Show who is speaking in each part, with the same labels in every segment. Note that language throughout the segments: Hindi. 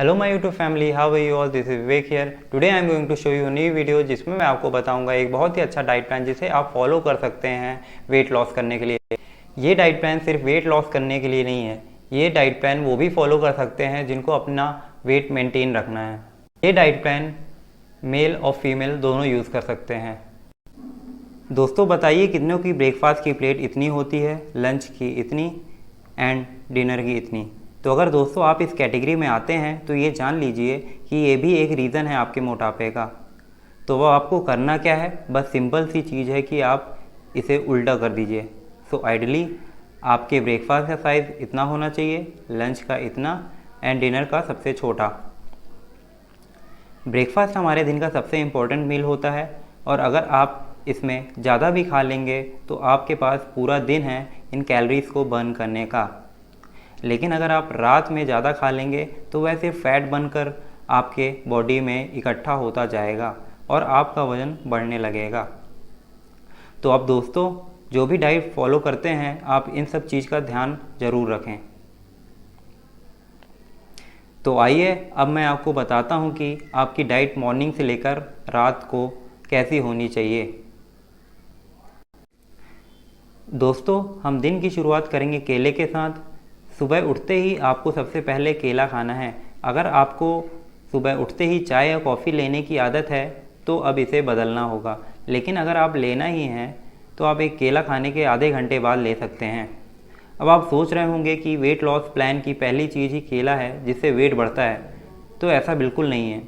Speaker 1: Hello my YouTube family, how are you all? This is Vivek here. Today I am going to show you new video जिसमें मैं आपको बताऊंगा एक बहुत ही अच्छा डाइट प्लान जिसे आप फॉलो कर सकते हैं वेट लॉस करने के लिए। ये डाइट प्लान सिर्फ वेट लॉस करने के लिए नहीं है, ये डाइट प्लान वो भी फॉलो कर सकते हैं जिनको अपना वेट मेंटेन रखना है। ये डाइट प्लान मेल और फीमेल दोनों यूज़ कर सकते हैं। दोस्तों बताइए, कितनों की ब्रेकफास्ट की प्लेट इतनी होती है, लंच की इतनी एंड डिनर की इतनी? तो अगर दोस्तों आप इस कैटेगरी में आते हैं तो ये जान लीजिए कि ये भी एक रीज़न है आपके मोटापे का। तो वो आपको करना क्या है, बस सिंपल सी चीज़ है कि आप इसे उल्टा कर दीजिए। सो आइडली आपके ब्रेकफास्ट का साइज़ इतना होना चाहिए, लंच का इतना एंड डिनर का सबसे छोटा। ब्रेकफास्ट हमारे दिन का सबसे इम्पोर्टेंट मील होता है और अगर आप इसमें ज़्यादा भी खा लेंगे तो आपके पास पूरा दिन है इन कैलोरीज़ को बर्न करने का। लेकिन अगर आप रात में ज़्यादा खा लेंगे तो वह सिर्फ फैट बनकर आपके बॉडी में इकट्ठा होता जाएगा और आपका वज़न बढ़ने लगेगा। तो अब दोस्तों जो भी डाइट फॉलो करते हैं आप इन सब चीज़ का ध्यान ज़रूर रखें। तो आइए अब मैं आपको बताता हूँ कि आपकी डाइट मॉर्निंग से लेकर रात को कैसी होनी चाहिए। दोस्तों हम दिन की शुरुआत करेंगे केले के साथ। सुबह उठते ही आपको सबसे पहले केला खाना है। अगर आपको सुबह उठते ही चाय या कॉफ़ी लेने की आदत है तो अब इसे बदलना होगा, लेकिन अगर आप लेना ही है तो आप एक केला खाने के आधे घंटे बाद ले सकते हैं। अब आप सोच रहे होंगे कि वेट लॉस प्लान की पहली चीज़ ही केला है जिससे वेट बढ़ता है, तो ऐसा बिल्कुल नहीं है।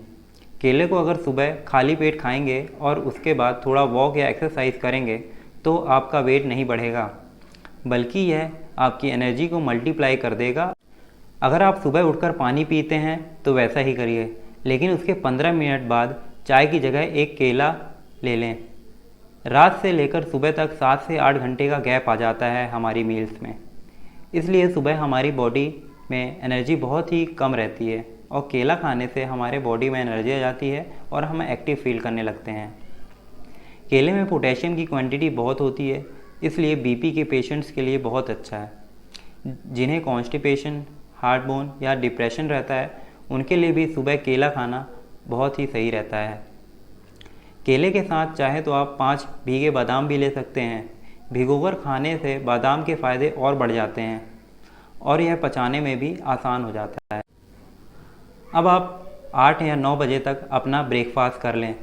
Speaker 1: केले को अगर सुबह खाली पेट खाएंगे और उसके बाद थोड़ा वॉक या एक्सरसाइज करेंगे तो आपका वेट नहीं बढ़ेगा, बल्कि यह आपकी एनर्जी को मल्टीप्लाई कर देगा। अगर आप सुबह उठकर पानी पीते हैं तो वैसा ही करिए, लेकिन उसके 15 मिनट बाद चाय की जगह एक केला ले लें। रात से लेकर सुबह तक 7 से 8 घंटे का गैप आ जाता है हमारी मील्स में, इसलिए सुबह हमारी बॉडी में एनर्जी बहुत ही कम रहती है और केला खाने से हमारे बॉडी में एनर्जी आ जाती है और हम एक्टिव फील करने लगते हैं। केले में पोटेशियम की क्वांटिटी बहुत होती है, इसलिए बीपी के पेशेंट्स के लिए बहुत अच्छा है। जिन्हें कॉन्स्टिपेशन, हार्टबर्न या डिप्रेशन रहता है उनके लिए भी सुबह केला खाना बहुत ही सही रहता है। केले के साथ चाहे तो आप 5 भीगे बादाम भी ले सकते हैं। भिगोकर खाने से बादाम के फ़ायदे और बढ़ जाते हैं और यह पचाने में भी आसान हो जाता है। अब आप 8 या 9 बजे तक अपना ब्रेकफास्ट कर लें।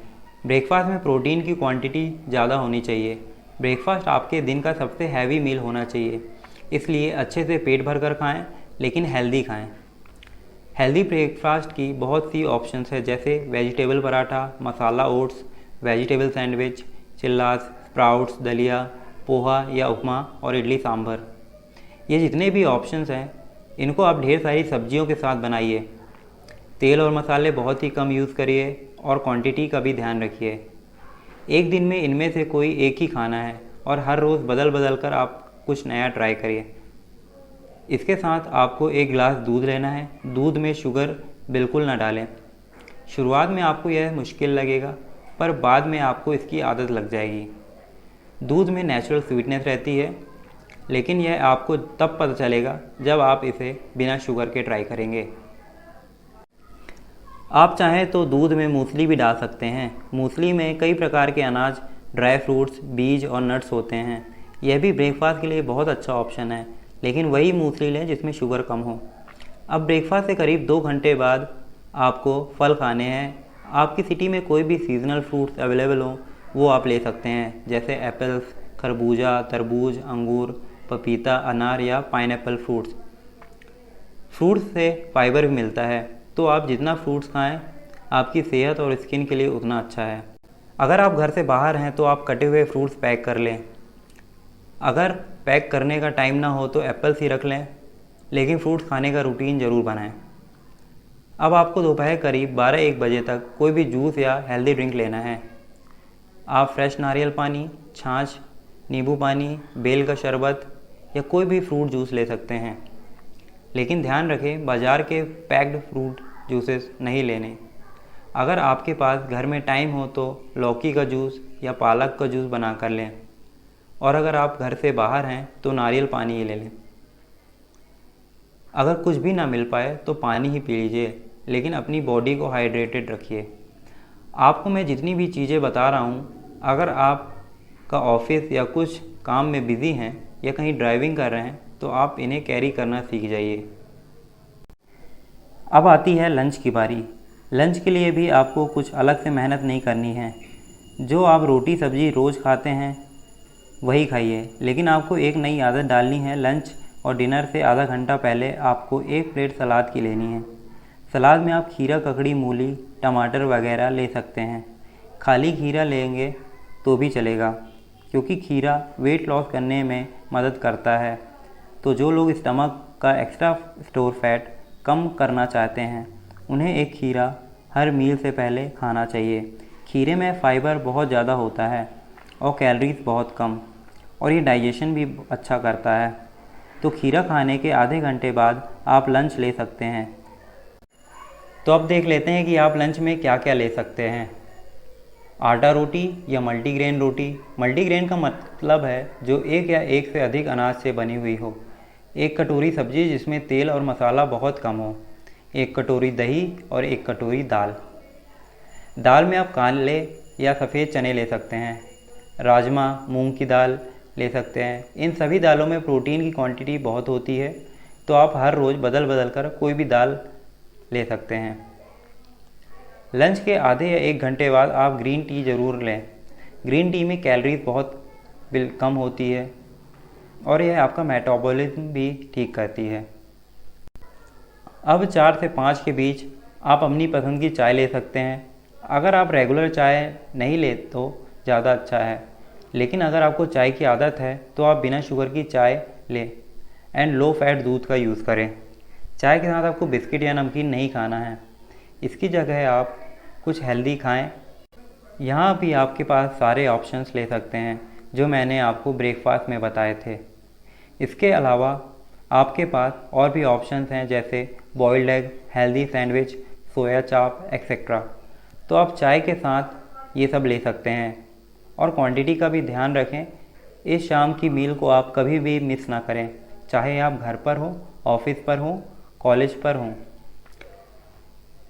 Speaker 1: ब्रेकफास्ट में प्रोटीन की क्वांटिटी ज़्यादा होनी चाहिए। ब्रेकफास्ट आपके दिन का सबसे हैवी मील होना चाहिए, इसलिए अच्छे से पेट भर कर खाएँ, लेकिन हेल्दी खाएँ। हेल्दी ब्रेकफास्ट की बहुत सी ऑप्शंस है, जैसे vegetable paratha, masala oats, vegetable sandwich, चिल्लास, स्प्राउट्स, दलिया, पोहा या उपमा और इडली सांभर। ये जितने भी ऑप्शंस हैं इनको आप ढेर सारी सब्जियों के साथ बनाइए। तेल और मसाले बहुत ही कम यूज़ करिए और क्वांटिटी का भी ध्यान रखिए। एक दिन में इनमें से कोई एक ही खाना है और हर रोज़ बदल बदल कर आप कुछ नया ट्राई करिए। इसके साथ आपको एक गिलास दूध लेना है। दूध में शुगर बिल्कुल ना डालें। शुरुआत में आपको यह मुश्किल लगेगा, पर बाद में आपको इसकी आदत लग जाएगी। दूध में नेचुरल स्वीटनेस रहती है, लेकिन यह आपको तब पता चलेगा जब आप इसे बिना शुगर के ट्राई करेंगे। आप चाहें तो दूध में मूसली भी डाल सकते हैं। मूसली में कई प्रकार के अनाज, ड्राई फ्रूट्स, बीज और नट्स होते हैं। यह भी ब्रेकफास्ट के लिए बहुत अच्छा ऑप्शन है, लेकिन वही मूसली लें जिसमें शुगर कम हो। अब ब्रेकफास्ट से करीब 2 घंटे बाद आपको फल खाने हैं। आपकी सिटी में कोई भी सीजनल फ्रूट्स अवेलेबल हो वो आप ले सकते हैं, जैसे एप्पल्स, खरबूजा, तरबूज, अंगूर, पपीता, अनार या पाइनएप्पल फ्रूट्स। फ्रूट्स से फाइबर भी मिलता है, तो आप जितना फ्रूट्स खाएं आपकी सेहत और स्किन के लिए उतना अच्छा है। अगर आप घर से बाहर हैं तो आप कटे हुए फ्रूट्स पैक कर लें। अगर पैक करने का टाइम ना हो तो एप्पल्स ही रख लें, लेकिन फ्रूट्स खाने का रूटीन ज़रूर बनाएं। अब आपको दोपहर करीब 12-1 बजे तक कोई भी जूस या हेल्दी ड्रिंक लेना है। आप फ्रेश नारियल पानी, छाछ, नींबू पानी, बेल का शरबत या कोई भी फ्रूट जूस ले सकते हैं, लेकिन ध्यान रखें बाज़ार के पैक्ड फ्रूट जूसेस नहीं लेने। अगर आपके पास घर में टाइम हो तो लौकी का जूस या पालक का जूस बना कर लें, और अगर आप घर से बाहर हैं तो नारियल पानी ही ले लें। अगर कुछ भी ना मिल पाए तो पानी ही पी लीजिए। लेकिन अपनी बॉडी को हाइड्रेटेड रखिए। आपको मैं जितनी भी चीज़ें बता रहा हूँ, अगर आपका ऑफिस या कुछ काम में बिज़ी हैं या कहीं ड्राइविंग कर रहे हैं तो आप इन्हें कैरी करना सीख जाइए। अब आती है लंच की बारी। लंच के लिए भी आपको कुछ अलग से मेहनत नहीं करनी है। जो आप रोटी सब्ज़ी रोज़ खाते हैं वही खाइए, लेकिन आपको एक नई आदत डालनी है। लंच और डिनर से आधा घंटा पहले आपको एक प्लेट सलाद की लेनी है। सलाद में आप खीरा, ककड़ी, मूली, टमाटर वगैरह ले सकते हैं। खाली खीरा लेंगे तो भी चलेगा, क्योंकि खीरा वेट लॉस करने में मदद करता है। तो जो लोग स्टमक का एक्स्ट्रा स्टोर फैट कम करना चाहते हैं, उन्हें एक खीरा हर मील से पहले खाना चाहिए। खीरे में फाइबर बहुत ज़्यादा होता है और कैलोरीज बहुत कम, और ये डाइजेशन भी अच्छा करता है। तो खीरा खाने के आधे घंटे बाद आप लंच ले सकते हैं। तो अब देख लेते हैं कि आप लंच में क्या क्या ले सकते हैं। आटा रोटी या मल्टीग्रेन रोटी। मल्टीग्रेन का मतलब है जो एक या एक से अधिक अनाज से बनी हुई हो। एक कटोरी सब्जी जिसमें तेल और मसाला बहुत कम हो। एक कटोरी दही और एक कटोरी दाल। दाल में आप काले या सफ़ेद चने ले सकते हैं। राजमा, मूंग की दाल ले सकते हैं। इन सभी दालों में प्रोटीन की क्वांटिटी बहुत होती है, तो आप हर रोज़ बदल बदल कर कोई भी दाल ले सकते हैं। लंच के आधे या एक घंटे बाद आप ग्रीन टी ज़रूर लें। ग्रीन टी में कैलोरीज बहुत कम होती है और यह आपका मेटाबॉलिज्म भी ठीक करती है। अब 4 से 5 के बीच आप अपनी पसंद की चाय ले सकते हैं। अगर आप रेगुलर चाय नहीं ले तो ज़्यादा अच्छा है, लेकिन अगर आपको चाय की आदत है तो आप बिना शुगर की चाय लें एंड लो फैट दूध का यूज़ करें। चाय के साथ आपको बिस्किट या नमकीन नहीं खाना है। इसकी जगह आप कुछ हेल्दी खाएं। यहाँ भी आपके पास सारे ऑप्शंस ले सकते हैं जो मैंने आपको ब्रेकफास्ट में बताए थे। इसके अलावा आपके पास और भी ऑप्शंस हैं, जैसे बॉइल्ड एग, हेल्दी सैंडविच, सोया चाप एक्सेट्रा। तो आप चाय के साथ ये सब ले सकते हैं, और क्वांटिटी का भी ध्यान रखें। इस शाम की मील को आप कभी भी मिस ना करें, चाहे आप घर पर हो, ऑफिस पर हो, कॉलेज पर हों।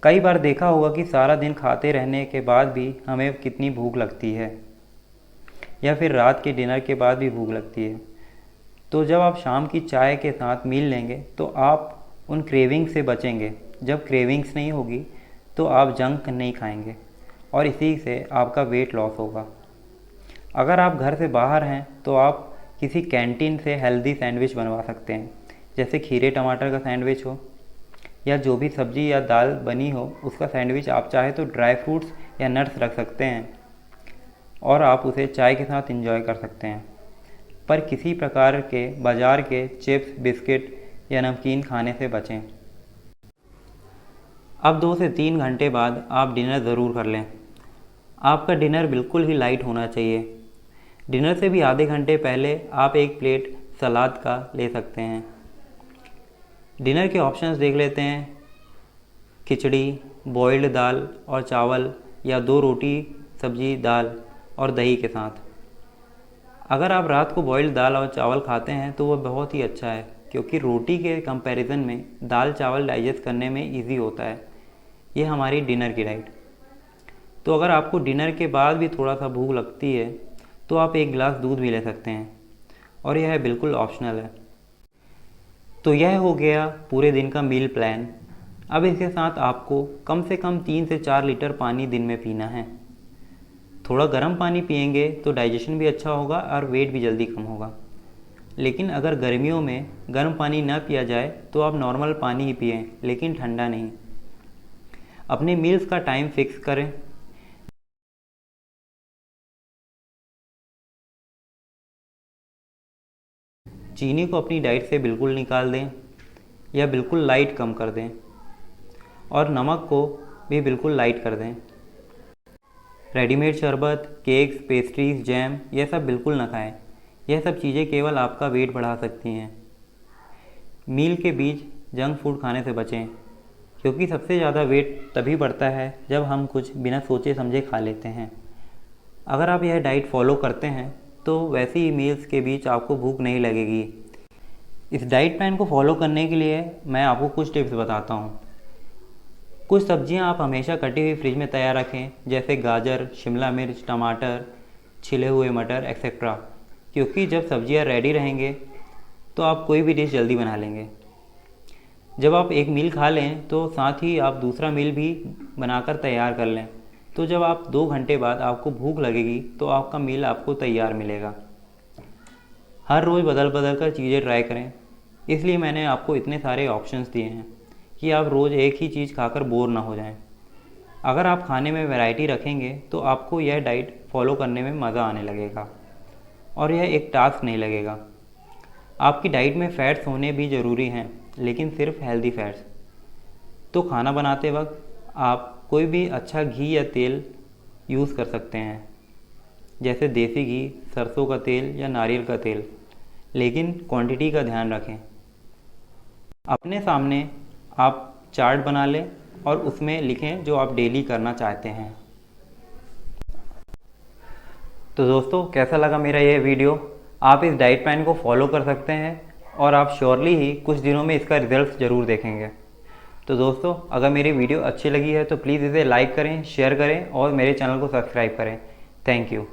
Speaker 1: कई बार देखा होगा कि सारा दिन खाते रहने के बाद भी हमें कितनी भूख लगती है, या फिर रात के डिनर के बाद भी भूख लगती है। तो जब आप शाम की चाय के साथ मील लेंगे तो आप उन क्रेविंग से बचेंगे। जब क्रेविंग्स नहीं होगी तो आप जंक नहीं खाएंगे, और इसी से आपका वेट लॉस होगा। अगर आप घर से बाहर हैं तो आप किसी कैंटीन से हेल्दी सैंडविच बनवा सकते हैं, जैसे खीरे टमाटर का सैंडविच हो, या जो भी सब्जी या दाल बनी हो उसका सैंडविच। आप चाहे तो ड्राई फ्रूट्स या नट्स रख सकते हैं, और आप उसे चाय के साथ एंजॉय कर सकते हैं। पर किसी प्रकार के बाज़ार के चिप्स, बिस्किट या नमकीन खाने से बचें। अब 2 से 3 घंटे बाद आप डिनर ज़रूर कर लें। आपका डिनर बिल्कुल ही लाइट होना चाहिए। डिनर से भी आधे घंटे पहले आप एक प्लेट सलाद का ले सकते हैं। डिनर के ऑप्शंस देख लेते हैं। खिचड़ी, बॉइल्ड दाल और चावल, या 2 रोटी सब्जी दाल और दही के साथ। अगर आप रात को बॉइल्ड दाल और चावल खाते हैं तो वह बहुत ही अच्छा है, क्योंकि रोटी के कंपैरिजन में दाल चावल डाइजेस्ट करने में इजी होता है। ये हमारी डिनर की डाइट। तो अगर आपको डिनर के बाद भी थोड़ा सा भूख लगती है तो आप एक गिलास दूध भी ले सकते हैं, और यह बिल्कुल ऑप्शनल है। तो यह हो गया पूरे दिन का मील प्लान। अब इसके साथ आपको कम से कम 3 से 4 लीटर पानी दिन में पीना है। थोड़ा गर्म पानी पिएंगे तो डाइजेशन भी अच्छा होगा और वेट भी जल्दी कम होगा। लेकिन अगर गर्मियों में गर्म पानी ना पिया जाए तो आप नॉर्मल पानी ही पिएं, लेकिन ठंडा नहीं। अपने मील्स का टाइम फिक्स करें। चीनी को अपनी डाइट से बिल्कुल निकाल दें या बिल्कुल लाइट कम कर दें, और नमक को भी बिल्कुल लाइट कर दें। रेडीमेड शरबत, केक्स, पेस्ट्रीज, जैम, यह सब बिल्कुल ना खाएं। यह सब चीज़ें केवल आपका वेट बढ़ा सकती हैं। मील के बीच जंक फूड खाने से बचें, क्योंकि सबसे ज़्यादा वेट तभी बढ़ता है जब हम कुछ बिना सोचे समझे खा लेते हैं। अगर आप यह डाइट फॉलो करते हैं तो वैसे ही मील्स के बीच आपको भूख नहीं लगेगी। इस डाइट प्लान को फॉलो करने के लिए मैं आपको कुछ टिप्स बताता हूँ। कुछ सब्जियां आप हमेशा कटी हुई फ्रिज में तैयार रखें, जैसे गाजर, शिमला मिर्च, टमाटर, छिले हुए मटर एक्सेट्रा, क्योंकि जब सब्जियां रेडी रहेंगे तो आप कोई भी डिश जल्दी बना लेंगे। जब आप एक मील खा लें तो साथ ही आप दूसरा मील भी बनाकर तैयार कर लें, तो जब आप 2 घंटे बाद आपको भूख लगेगी तो आपका मील आपको तैयार मिलेगा। हर रोज़ बदल बदल कर चीज़ें ट्राई करें, इसलिए मैंने आपको इतने सारे ऑप्शंस दिए हैं कि आप रोज़ एक ही चीज़ खाकर बोर ना हो जाएं। अगर आप खाने में वैरायटी रखेंगे तो आपको यह डाइट फॉलो करने में मज़ा आने लगेगा और यह एक टास्क नहीं लगेगा। आपकी डाइट में फ़ैट्स होने भी ज़रूरी हैं, लेकिन सिर्फ हेल्दी फ़ैट्स। तो खाना बनाते वक्त आप कोई भी अच्छा घी या तेल यूज़ कर सकते हैं, जैसे देसी घी, सरसों का तेल या नारियल का तेल, लेकिन क्वांटिटी का ध्यान रखें। अपने सामने आप चार्ट बना लें और उसमें लिखें जो आप डेली करना चाहते हैं। तो दोस्तों, कैसा लगा मेरा ये वीडियो? आप इस डाइट प्लान को फॉलो कर सकते हैं और आप श्योरली ही कुछ दिनों में इसका रिजल्ट ज़रूर देखेंगे। तो दोस्तों, अगर मेरी वीडियो अच्छी लगी है तो प्लीज़ इसे लाइक करें, शेयर करें और मेरे चैनल को सब्सक्राइब करें। Thank you.